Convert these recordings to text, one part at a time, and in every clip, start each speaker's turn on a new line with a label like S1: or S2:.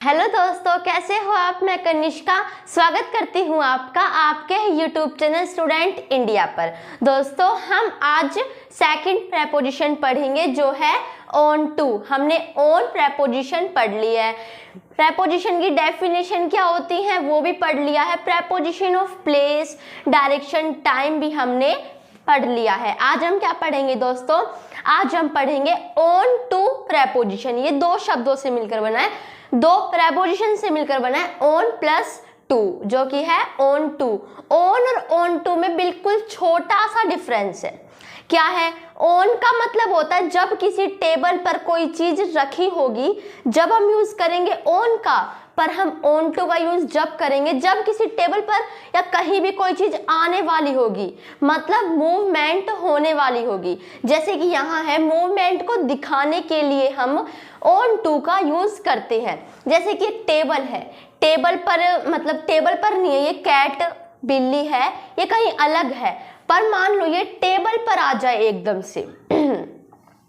S1: Hello दोस्तों, कैसे हो आप। मैं कनिष्का स्वागत करती हूँ आपका आपके यूट्यूब चैनल स्टूडेंट इंडिया पर। दोस्तों, हम आज सेकंड प्रेपोजिशन पढ़ेंगे जो है ऑन टू। हमने ऑन प्रेपोजिशन पढ़ लिया है। प्रेपोजिशन की डेफिनेशन क्या होती है वो भी पढ़ लिया है। Preposition of place, direction, time भी हमने पढ़ लिया है। आज हम क्या पढ़ेंगे दोस्तों? आज हम पढ़ेंगे ऑन टू प्रेपोजिशन। ये दो शब्दों से मिलकर बना है, दो प्रेपोजिशन से मिलकर बना है ऑन प्लस टू, जो कि है ऑन टू। ऑन और ऑन टू में बिल्कुल छोटा सा डिफरेंस है। क्या है? ऑन का मतलब होता है जब किसी टेबल पर कोई चीज रखी होगी, जब हम यूज करेंगे ऑन का, पर हम ऑन टू का यूज जब करेंगे जब किसी टेबल पर या कहीं भी कोई चीज आने वाली होगी, मतलब मूवमेंट होने वाली होगी। जैसे कि यहाँ है, मूवमेंट को दिखाने के लिए हम ऑन टू का यूज करते हैं। जैसे कि टेबल है, टेबल पर मतलब टेबल पर नहीं है, ये कैट बिल्ली है, ये कहीं अलग है। पर मान लो ये टेबल पर आ जाए एकदम से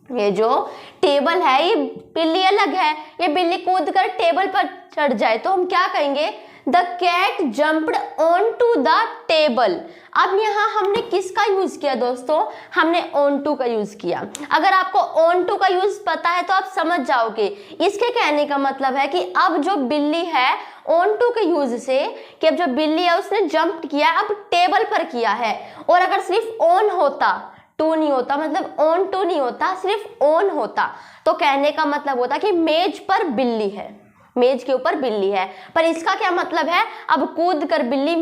S1: ये जो टेबल है, ये बिल्ली अलग है, ये बिल्ली कूद कर टेबल पर चढ़ जाए तो हम क्या कहेंगे? The cat jumped on to the table. अब यहाँ हमने किसका यूज किया दोस्तों? हमने ऑन टू का यूज किया। अगर आपको ऑन टू का यूज पता है तो आप समझ जाओगे। इसके कहने का मतलब है कि अब जो बिल्ली है ऑन टू के यूज से, कि अब जो बिल्ली है उसने जंप किया, अब टेबल पर किया है। और अगर सिर्फ ऑन होता, टू नहीं होता, मतलब ऑन टू नहीं होता, सिर्फ ऑन होता, तो कहने का मतलब होता कि मेज पर बिल्ली है, मेज के ऊपर बिल्ली है। पर इसका क्या मतलब है? अब कूद कर बिल्ली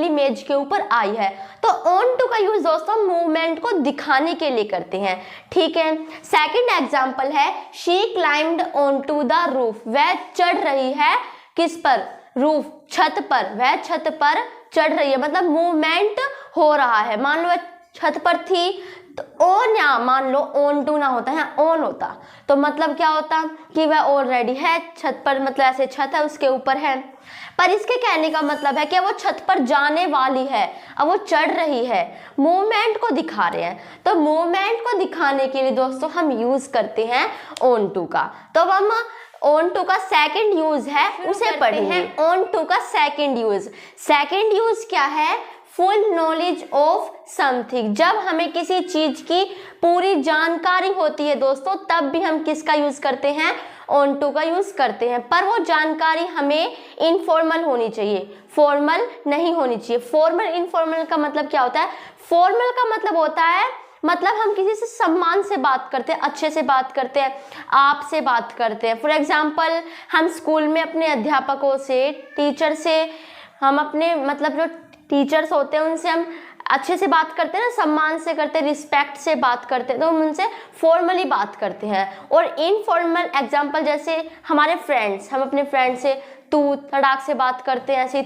S1: मेज के ऊपर आई है। तो ऑन टू का यूज दोस्तों मूवमेंट को दिखाने के लिए करते हैं। ठीक है। सेकंड एग्जांपल है, she climbed on to the roof. वह चढ़ रही है किस पर? रूफ, छत पर। वह छत पर चढ़ रही है, मतलब मूवमेंट हो रहा है। मान लो छत पर थी तो ऑन, या मान लो ऑन टू ना होता है, ऑन होता तो मतलब क्या होता कि वह ऑलरेडी है छत पर, मतलब ऐसे छत है उसके ऊपर है। पर इसके कहने का मतलब है कि वो छत पर जाने वाली है, अब वो चढ़ रही है, मूवमेंट को दिखा रहे हैं। तो मूवमेंट को दिखाने के लिए दोस्तों हम यूज करते हैं ऑन टू का। तो अब हम ऑन टू का सेकंड यूज है उसे पढ़ते हैं। ऑन टू का सेकंड यूज क्या है? Full knowledge of something. जब हमें किसी चीज की पूरी जानकारी होती है दोस्तों, तब भी हम किसका यूज करते हैं? ऑन टू का यूज करते हैं। पर वो जानकारी हमें इनफॉर्मल होनी चाहिए, फॉर्मल नहीं होनी चाहिए। फॉर्मल इनफॉर्मल का मतलब क्या होता है? फॉर्मल का मतलब होता है, मतलब हम किसी से सम्मान से बात करते हैं, अच्छे से बात करते हैं, आप से बात करते हैं। फॉर एग्जाम्पल, हम स्कूल में अपने अध्यापकों से, टीचर से, हम अपने मतलब जो टीचर्स होते हैं उनसे हम अच्छे से बात करते हैं ना, सम्मान से करते हैं, रिस्पेक्ट से बात करते हैं, तो हम उनसे फॉर्मली बात करते हैं। और इनफॉर्मल एग्जांपल जैसे हमारे फ्रेंड्स, हम अपने फ्रेंड से तू तड़ाक से बात करते हैं, ऐसे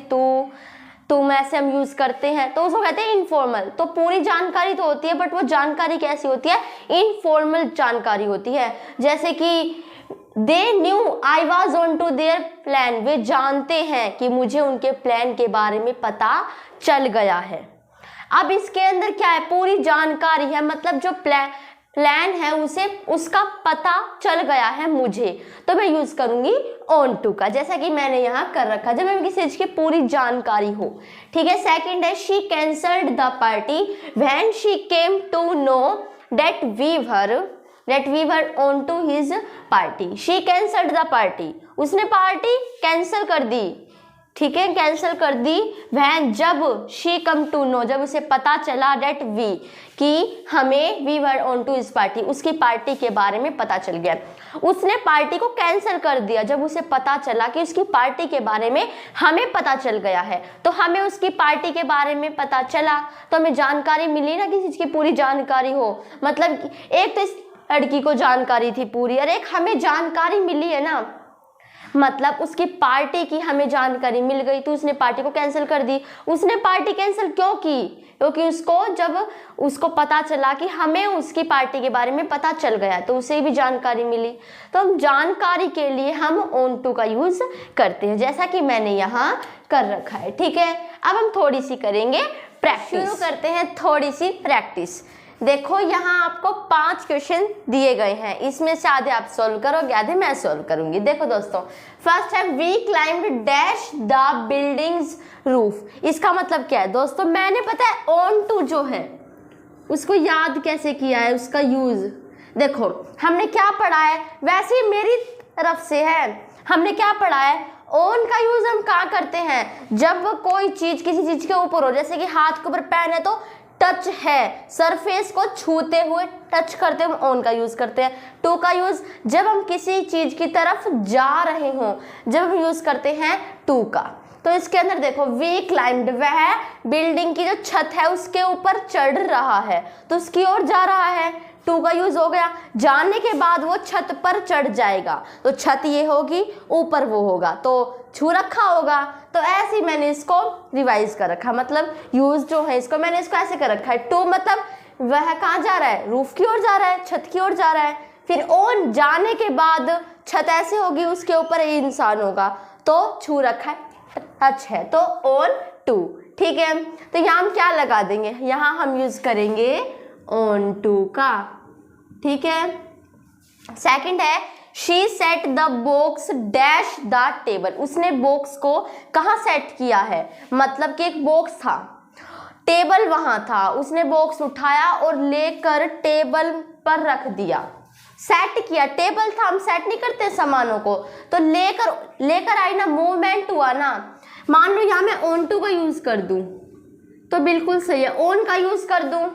S1: तुम ऐसे हम यूज करते हैं, तो उसको कहते हैं इनफॉर्मल। तो पूरी जानकारी तो होती है, बट वो जानकारी कैसी होती है? इनफॉर्मल जानकारी होती है। जैसे कि They knew I was on to their plan। वे जानते हैं कि मुझे उनके प्लान के बारे में पता चल गया है। अब इसके अंदर क्या है? पूरी जानकारी है, मतलब जो प्लान है उसे उसका पता चल गया है मुझे, तो मैं यूज करूंगी ऑन टू का, जैसा कि मैंने यहाँ कर रखा, जब हमें किसी चीज की पूरी जानकारी हो। ठीक है। सेकंड है, she cancelled the party when she came to know that we were on to his party। she cancelled the party। उसने पार्टी कैंसिल कर दी। ठीक है, कैंसिल कर दी। वह जब she come to know, जब उसे पता चला that we, कि हमें we were on to his party, उसकी पार्टी के बारे में पता चल गया। उसने पार्टी को कैंसिल कर दिया जब उसे पता चला कि उसकी पार्टी के बारे में हमें पता चल गया है। तो हमें उसकी पार्टी के बारे में पता चला तो हमें जानकारी मिली ना, किसी चीज की पूरी जानकारी हो, मतलब एक तो इस लड़की को जानकारी थी पूरी और एक हमें जानकारी मिली है ना, मतलब उसकी पार्टी की हमें जानकारी मिल गई, तो उसने पार्टी को कैंसिल कर दी। उसने पार्टी कैंसिल क्यों की? क्योंकि जब उसको पता चला कि हमें उसकी पार्टी के बारे में पता चल गया, तो उसे भी जानकारी मिली। तो हम जानकारी के लिए हम ऑन टू का यूज करते हैं, जैसा कि मैंने यहाँ कर रखा है। ठीक है। अब हम थोड़ी सी करेंगे प्रैक्टिस, शुरू करते हैं थोड़ी सी प्रैक्टिस। देखो यहाँ आपको 5 क्वेश्चन दिए गए हैं, इसमें से आधे आप सोल्व करोगे, आधे मैं सोल्व करूंगी। देखो दोस्तों, फर्स्ट है we climbed dash the building's roof. इसका मतलब क्या है दोस्तों, मैंने पता है ऑन टू जो है उसको याद कैसे किया है, उसका यूज देखो हमने क्या पढ़ा है, वैसे ही मेरी तरफ से है। हमने क्या पढ़ा है, ऑन का यूज हम कहाँ करते हैं, जब कोई चीज किसी चीज के ऊपर हो, जैसे कि हाथ के ऊपर पेन है तो टच है, सरफेस को छूते हुए टच करते हुए ऑन का यूज करते हैं। टू का यूज जब हम किसी चीज की तरफ जा रहे हो, जब हम यूज करते हैं टू का। तो इसके अंदर देखो वी क्लाइम्ड, वह बिल्डिंग की जो छत है उसके ऊपर चढ़ रहा है, तो उसकी ओर जा रहा है, टू का यूज हो गया। जाने के बाद वो छत पर चढ़ जाएगा, तो छत ये होगी, ऊपर वो होगा, तो छू रखा होगा। तो ऐसे ही मैंने इसको रिवाइज कर रखा, मतलब यूज जो है इसको मैंने इसको ऐसे कर रखा है। टू मतलब वह कहाँ जा रहा है, रूफ की ओर जा रहा है, छत की ओर जा रहा है। फिर ऑन जाने के बाद छत ऐसे होगी, उसके ऊपर इंसान होगा, तो छू रखा है, टच है, तो ऑन टू। ठीक है, तो यहाँ हम क्या लगा देंगे, यहाँ हम यूज करेंगे ऑन टू का। ठीक है, सेकंड है she said the box dash the table. उसने बॉक्स को कहाँ सेट किया है, मतलब कि एक बॉक्स था, टेबल वहां था, उसने बॉक्स उठाया और लेकर टेबल पर रख दिया। सेट किया, टेबल था, हम सेट नहीं करते सामानों को, तो लेकर आई ना, मूवमेंट हुआ ना। मान लो यहाँ मैं ऑन टू का यूज कर दूं तो बिल्कुल सही है, ऑन का यूज कर दूं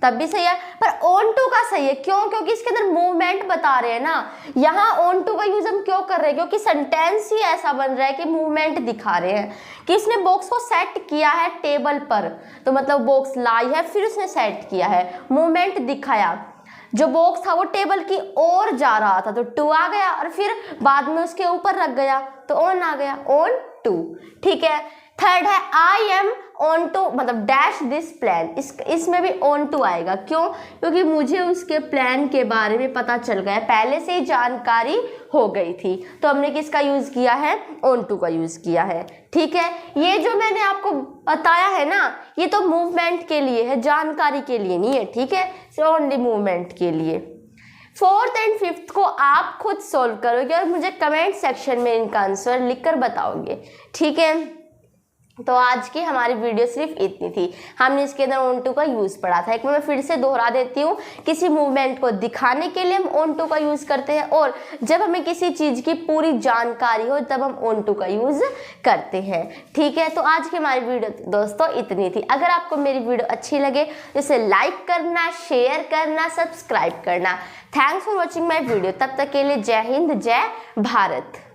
S1: तब भी सही है, पर ऑन टू का सही है। क्यों, क्योंकि इसके अंदर मूवमेंट बता रहे हैं ना। यहाँ ऑन टू का यूज हम क्यों कर रहे हैं, क्योंकि सेंटेंस ही ऐसा बन रहा है कि मूवमेंट दिखा रहे हैं कि इसने बॉक्स को सेट किया है टेबल पर, तो मतलब बॉक्स लाई है फिर उसने सेट किया है, मूवमेंट दिखाया। जो बॉक्स था वो टेबल की ओर जा रहा था, तो टू आ गया, और फिर बाद में उसके ऊपर रख गया तो ऑन आ गया, ऑन टू। ठीक है, थर्ड है आई एम ऑन टू, मतलब डैश दिस प्लान। इसमें भी ऑन टू आएगा, क्यों, क्योंकि मुझे उसके प्लान के बारे में पता चल गया, पहले से ही जानकारी हो गई थी, तो हमने किसका यूज किया है, ऑन टू का यूज किया है। ठीक है, ये जो मैंने आपको बताया है ना, ये तो मूवमेंट के लिए है, जानकारी के लिए नहीं है। ठीक है, सिर्फ ओनली मूवमेंट के लिए। फोर्थ एंड फिफ्थ को आप खुद सोल्व करोगे और मुझे कमेंट सेक्शन में इनका आंसर लिखकर बताओगे। ठीक है, तो आज की हमारी वीडियो सिर्फ इतनी थी। हमने इसके अंदर ऑन टू का यूज पढ़ा था, एक बार मैं फिर से दोहरा देती हूँ। किसी मूवमेंट को दिखाने के लिए हम ऑन टू का यूज करते हैं, और जब हमें किसी चीज की पूरी जानकारी हो तब हम ऑन टू का यूज करते हैं। ठीक है, तो आज की हमारी वीडियो दोस्तों इतनी थी। अगर आपको मेरी वीडियो अच्छी लगे तो इसे लाइक करना, शेयर करना, सब्सक्राइब करना। Thanks for watching my video. तब तक के लिए जय हिंद, जय भारत।